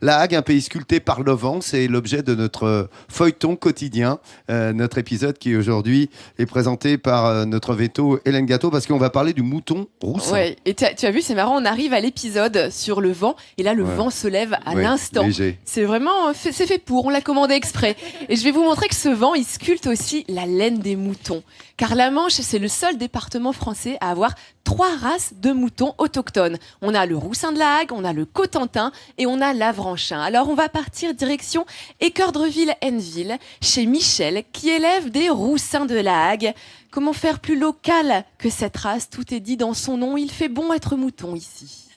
La Hague, un pays sculpté par le vent, c'est l'objet de notre feuilleton quotidien. Notre épisode qui aujourd'hui est présenté par notre veto Hélène Gâteau parce qu'on va parler du mouton roussin. Ouais, et tu as vu, c'est marrant, on arrive à l'épisode sur le vent et là le vent se lève à l'instant. Léger. C'est vraiment, c'est fait pour, on l'a commandé exprès. Et je vais vous montrer que ce vent, il sculpte aussi la laine des moutons. Car la Manche, c'est le seul département français à avoir 3 races de moutons autochtones. On a le roussin de la Hague, on a le cotentin et on a l'avranchin. Alors on va partir direction Équeurdreville-Henneville, chez Michel, qui élève des roussins de la Hague. Comment faire plus local que cette race? Tout est dit dans son nom, il fait bon être mouton ici.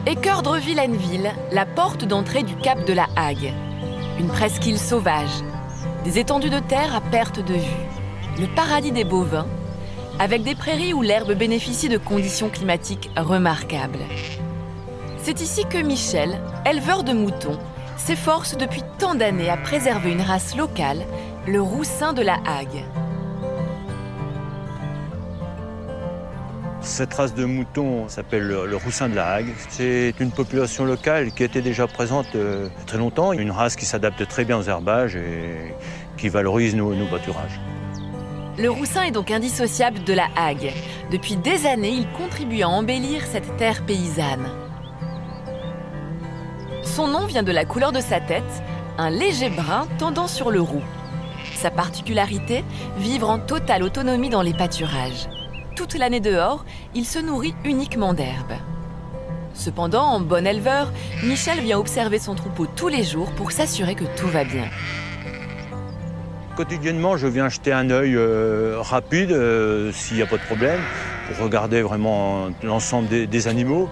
Équeurdreville-Henneville, la porte d'entrée du cap de la Hague. Une presqu'île sauvage, des étendues de terre à perte de vue, le paradis des bovins, avec des prairies où l'herbe bénéficie de conditions climatiques remarquables. C'est ici que Michel, éleveur de moutons, s'efforce depuis tant d'années à préserver une race locale, le roussin de la Hague. Cette race de moutons s'appelle le roussin de la Hague. C'est une population locale qui était déjà présente très longtemps. Une race qui s'adapte très bien aux herbages et qui valorise nos pâturages. Le roussin est donc indissociable de la Hague. Depuis des années, il contribue à embellir cette terre paysanne. Son nom vient de la couleur de sa tête, un léger brun tendant sur le roux. Sa particularité, vivre en totale autonomie dans les pâturages. Toute l'année dehors, il se nourrit uniquement d'herbes. Cependant, en bon éleveur, Michel vient observer son troupeau tous les jours pour s'assurer que tout va bien. Quotidiennement, je viens jeter un œil rapide, s'il n'y a pas de problème, pour regarder vraiment l'ensemble des animaux.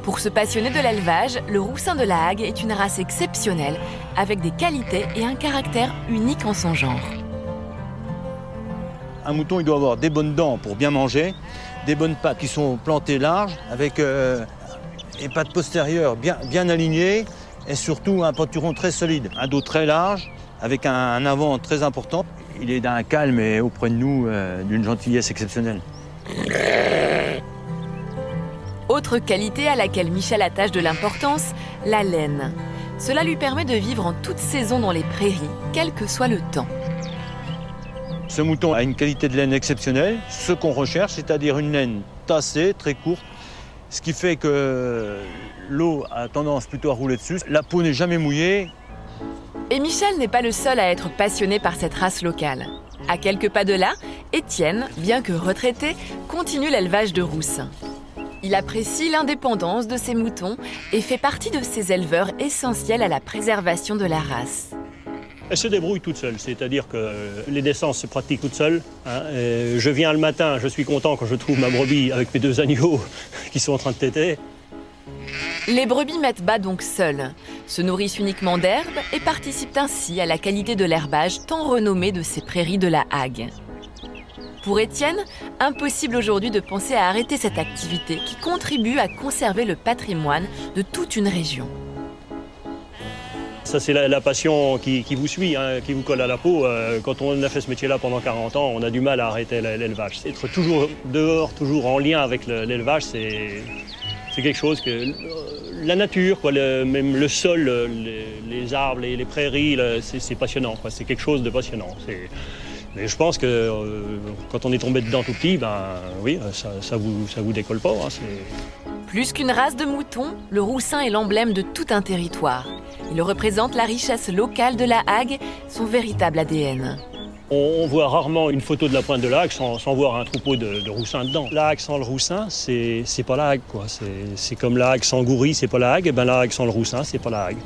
Pour se passionner de l'élevage, le roussin de la Hague est une race exceptionnelle, avec des qualités et un caractère unique en son genre. Un mouton, il doit avoir des bonnes dents pour bien manger, des bonnes pattes qui sont plantées larges, avec les pattes postérieures bien alignées, et surtout un pâturon très solide. Un dos très large, avec un avant très important. Il est d'un calme et auprès de nous, d'une gentillesse exceptionnelle. Autre qualité à laquelle Michel attache de l'importance, la laine. Cela lui permet de vivre en toute saison dans les prairies, quel que soit le temps. Ce mouton a une qualité de laine exceptionnelle, ce qu'on recherche, c'est-à-dire une laine tassée, très courte, ce qui fait que l'eau a tendance plutôt à rouler dessus. La peau n'est jamais mouillée. Et Michel n'est pas le seul à être passionné par cette race locale. À quelques pas de là, Étienne, bien que retraité, continue l'élevage de roussins. Il apprécie l'indépendance de ses moutons et fait partie de ces éleveurs essentiels à la préservation de la race. Elle se débrouille toute seule, c'est-à-dire que les naissances se pratiquent toutes seules. Je viens le matin, je suis content quand je trouve ma brebis avec mes 2 agneaux qui sont en train de téter. Les brebis mettent bas donc seules, se nourrissent uniquement d'herbes et participent ainsi à la qualité de l'herbage tant renommé de ces prairies de la Hague. Pour Étienne, impossible aujourd'hui de penser à arrêter cette activité qui contribue à conserver le patrimoine de toute une région. Ça, c'est la passion qui vous suit, qui vous colle à la peau. Quand on a fait ce métier-là pendant 40 ans, on a du mal à arrêter l'élevage. Être toujours dehors, toujours en lien avec l'élevage, c'est quelque chose que... La nature, quoi, même le sol, les arbres, les prairies, c'est passionnant, quoi. C'est quelque chose de passionnant. Mais je pense que quand on est tombé dedans tout petit, ben oui, ça vous décolle pas. Plus qu'une race de moutons, le roussin est l'emblème de tout un territoire. Il représente la richesse locale de la Hague, son véritable ADN. On voit rarement une photo de la pointe de la Hague sans voir un troupeau de roussins dedans. La Hague sans le roussin, c'est pas la Hague, quoi. C'est comme la Hague sans Goury, c'est pas la Hague, et ben la Hague sans le roussin, c'est pas la Hague.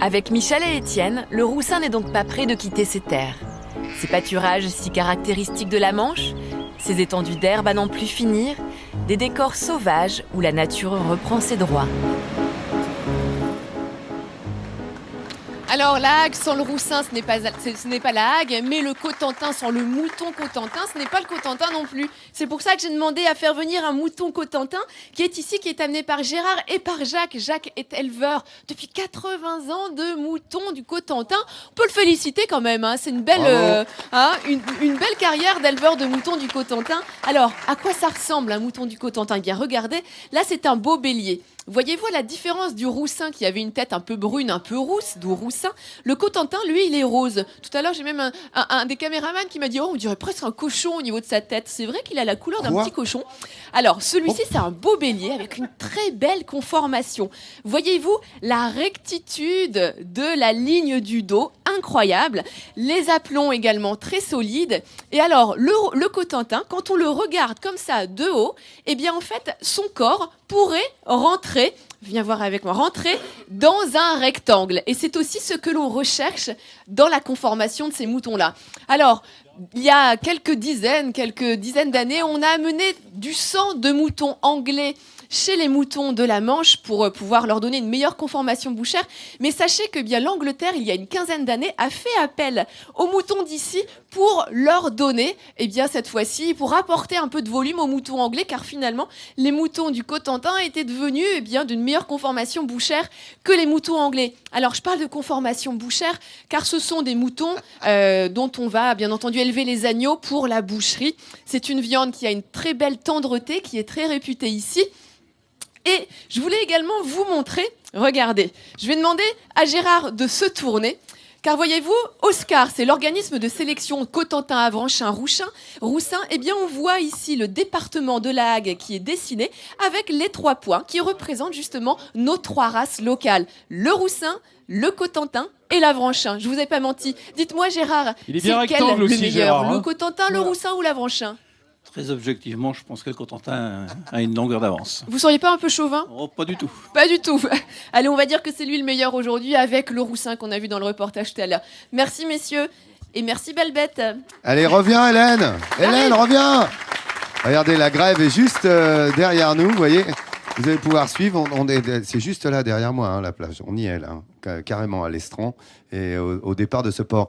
Avec Michel et Étienne, le roussin n'est donc pas prêt de quitter ses terres. Ces pâturages si caractéristiques de la Manche, ces étendues d'herbe à n'en plus finir, des décors sauvages où la nature reprend ses droits. Alors la hague sans le roussin, ce n'est pas la hague, mais le Cotentin sans le mouton Cotentin, ce n'est pas le Cotentin non plus. C'est pour ça que j'ai demandé à faire venir un mouton Cotentin qui est ici, qui est amené par Gérard et par Jacques. Jacques est éleveur depuis 80 ans de moutons du Cotentin. On peut le féliciter quand même, hein. C'est une belle, une belle carrière d'éleveur de moutons du Cotentin. Alors, à quoi ça ressemble un mouton du Cotentin? Eh bien, regardez, là c'est un beau bélier. Voyez-vous la différence du roussin qui avait une tête un peu brune, un peu rousse, d'où roussin. Le Cotentin, lui, il est rose. Tout à l'heure, j'ai même un des caméramans qui m'a dit « Oh, on dirait presque un cochon au niveau de sa tête ». C'est vrai qu'il a la couleur d'un petit cochon. Alors, celui-ci, c'est un beau bélier avec une très belle conformation. Voyez-vous la rectitude de la ligne du dos, incroyable. Les aplombs également très solides. Et alors, le Cotentin, quand on le regarde comme ça de haut, eh bien, en fait, son corps pourrait rentrer, viens voir avec moi, rentrer dans un rectangle. Et c'est aussi ce que l'on recherche dans la conformation de ces moutons-là. Alors, il y a quelques dizaines d'années, on a amené du sang de moutons anglais chez les moutons de la Manche pour pouvoir leur donner une meilleure conformation bouchère. Mais sachez que bien l'Angleterre, il y a une quinzaine d'années, a fait appel aux moutons d'ici pour leur donner, eh bien cette fois-ci, pour apporter un peu de volume aux moutons anglais, car finalement, les moutons du Cotentin étaient devenus eh bien d'une meilleure conformation bouchère que les moutons anglais. Alors je parle de conformation bouchère, car ce sont des moutons dont on va bien entendu élever les agneaux pour la boucherie. C'est une viande qui a une très belle tendreté, qui est très réputée ici. Et je voulais également vous montrer, regardez, je vais demander à Gérard de se tourner, car voyez-vous, Oscar, c'est l'organisme de sélection Cotentin-Avranchin-Roussin, eh bien on voit ici le département de la Hague qui est dessiné avec les 3 points qui représentent justement nos 3 races locales, le Roussin, le Cotentin et l'Avranchin. Je vous ai pas menti. Dites-moi Gérard, il est bien c'est quel rectangle le aussi, meilleur, Gérard, le Cotentin, le Roussin ou l'Avranchin? Très objectivement, je pense que le Cotentin a une longueur d'avance. Vous seriez pas un peu chauvin? Oh, pas du tout. Pas du tout. Allez, on va dire que c'est lui le meilleur aujourd'hui avec le roussin qu'on a vu dans le reportage tout à l'heure. Merci messieurs et merci belle bête. Allez, reviens Hélène. Hélène, reviens. Regardez, la grève est juste derrière nous, vous voyez. Vous allez pouvoir suivre. C'est juste là derrière moi, hein, la plage. On y est là, hein, carrément à l'estran et au départ de ce port.